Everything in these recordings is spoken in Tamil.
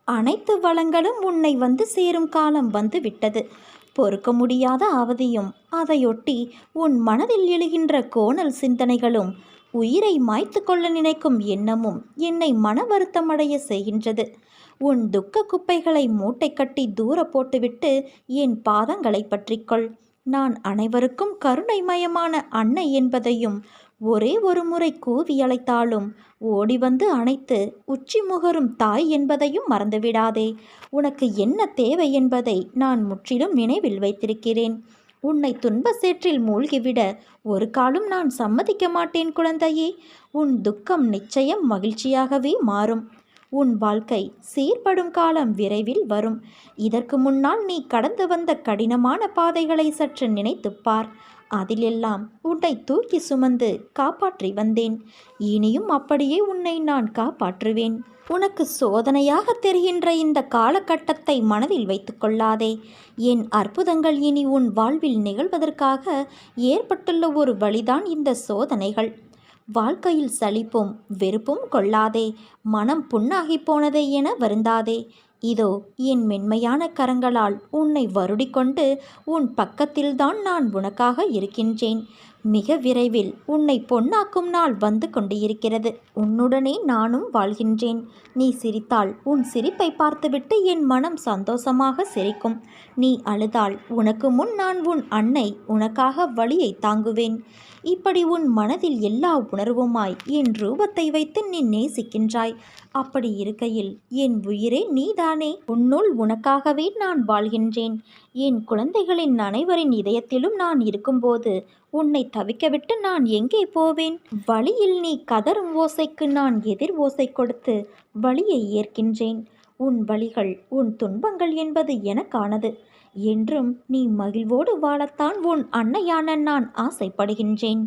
அனைத்து வளங்களும் உன்னை வந்து சேரும் காலம் வந்து விட்டது. பொறுக்க முடியாத அவதியும் அதையொட்டி உன் மனதில் எழுகின்ற கோணல் சிந்தனைகளும் உயிரை மாய்த்து கொள்ள நினைக்கும் எண்ணமும் என்னை மன வருத்தமடைய செய்கின்றது. உன் துக்க குப்பைகளை மூட்டை கட்டி தூர போட்டுவிட்டு என் பாதங்களை பற்றிக்கொள். நான் அனைவருக்கும் கருணைமயமான அன்னை என்பதையும் ஒரே ஒரு முறை கூவி அழைத்தாலும் ஓடி வந்து அணைத்து உச்சி முகரும் தாய் என்பதையும் மறந்துவிடாதே. உனக்கு என்ன தேவை என்பதை நான் முற்றிலும் நினைவில் வைத்திருக்கிறேன். உன்னை துன்ப சேற்றில் மூழ்கிவிட ஒரு காலும் நான் சம்மதிக்க மாட்டேன் குழந்தையே. உன் துக்கம் நிச்சயம் மகிழ்ச்சியாகவே மாறும். உன் வாழ்க்கை சீர்படும் காலம் விரைவில் வரும். இதற்கு முன்னால் நீ கடந்து வந்த கடினமான பாதைகளை சற்று நினைத்துப்பார். அதிலெல்லாம் உன்னை தூக்கி சுமந்து காப்பாற்றி வந்தேன். இனியும் அப்படியே உன்னை நான் காப்பாற்றுவேன். உனக்கு சோதனையாக தெரிகின்ற இந்த காலகட்டத்தை மனதில் வைத்து கொள்ளாதே. என் அற்புதங்கள் இனி உன் வாழ்வில் நிகழ்வதற்காக ஏற்பட்டுள்ள ஒரு வழிதான் இந்த சோதனைகள். வாழ்க்கையில் சலிப்பும் வெறுப்பும் கொள்ளாதே. மனம் புண்ணாகி போனதே என வருந்தாதே. இதோ என் மென்மையான கரங்களால் உன்னை வருடிக்கொண்டு உன் பக்கத்தில்தான் நான் உனக்காக இருக்கின்றேன். மிக விரைவில் உன்னை பொன்னாக்கும் நாள் வந்து கொண்டு இருக்கிறது. உன்னுடனே நானும் வாழ்கின்றேன். நீ சிரித்தால் உன் சிரிப்பை பார்த்துவிட்டு என் மனம் சந்தோஷமாக சிரிக்கும். நீ அழுதால் உனக்கு முன் நான் உன் அன்னை உனக்காக வலியை தாங்குவேன். இப்படி உன் மனதில் எல்லா உணர்வுமாய் என் ரூபத்தை வைத்து நீ நேசிக்கின்றாய். அப்படி இருக்கையில் என் உயிரே நீதானே. உன்னுள் உனக்காகவே நான் வாழ்கின்றேன். என் குழந்தைகளின் அனைவரின் இதயத்திலும் நான் இருக்கும்போது உன்னை தவிக்கவிட்டு நான் எங்கே போவேன்? வழியில் நீ கதறும் ஓசைக்கு நான் எதிர் ஓசை கொடுத்து வழியை ஏற்கின்றேன். உன் வழிகள் உன் துன்பங்கள் என்பது எனக்கானது. என்றும் நீ மகிழ்வோடு வாழத்தான் உன் அன்னையான நான் ஆசைப்படுகின்றேன்.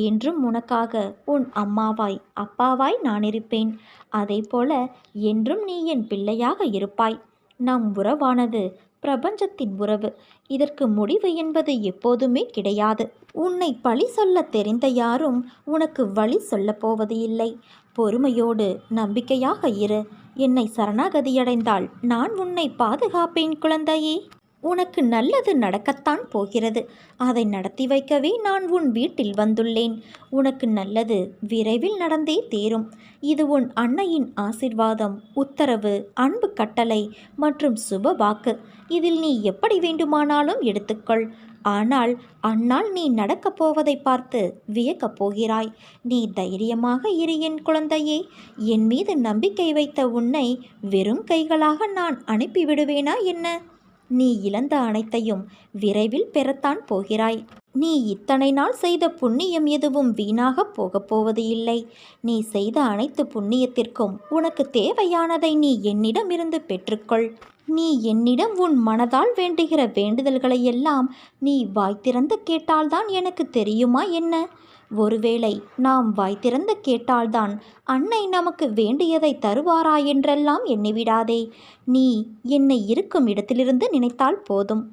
என்றும் உனக்காக உன் அம்மாவாய் அப்பாவாய் நான் இருப்பேன். அதே போல என்றும் நீ என் பிள்ளையாக இருப்பாய். நம் உறவானது பிரபஞ்சத்தின் உறவு. இதற்கு முடிவு என்பது எப்போதுமே கிடையாது. உன்னை பழி சொல்ல தெரிந்த யாரும் உனக்கு வழி சொல்லப் போவது இல்லை. பொறுமையோடு நம்பிக்கையாக இரு. என்னை சரணாகதியடைந்தால் நான் உன்னை பாதுகாப்பேன் குழந்தையே. உனக்கு நல்லது நடக்கத்தான் போகிறது. அதை நடத்தி வைக்கவே நான் உன் வீட்டில் வந்துள்ளேன். உனக்கு நல்லது விரைவில் நடந்தே தீரும். இது உன் அன்னையின் ஆசிர்வாதம், உத்தரவு, அன்பு கட்டளை மற்றும் சுப வாக்கு. இதில் நீ எப்படி வேண்டுமானாலும் எடுத்துக்கொள். ஆனால் அந்நாள் நீ நடக்கப் போவதை பார்த்து வியக்கப் போகிறாய். நீ தைரியமாக இரு என் குழந்தையே. என் மீது நம்பிக்கை வைத்த உன்னை வெறும் கைகளாக நான் அனுப்பிவிடுவேனா என்ன? நீ இழந்த அனைத்தையும் விரைவில் பெறத்தான் போகிறாய். நீ இத்தனை நாள் செய்த புண்ணியம் எதுவும் வீணாகப் போகப் போவது இல்லை. நீ செய்த அனைத்து புண்ணியத்திற்கும் உனக்கு தேவையானதை நீ என்னிடமிருந்து பெற்றுக்கொள். நீ என்னிடம் உன் மனதால் வேண்டுகிற வேண்டுதல்களை எல்லாம் நீ வாய் திறந்து கேட்டால்தான் எனக்கு தெரியுமா என்ன? ஒருவேளை நாம் வாய் திறந்து கேட்டால்தான் அன்னை நமக்கு வேண்டியதை தருவாரா என்றெல்லாம் எண்ணிவிடாதே. நீ என்னை இருக்கும் இடத்திலிருந்து நினைத்தால் போதும்.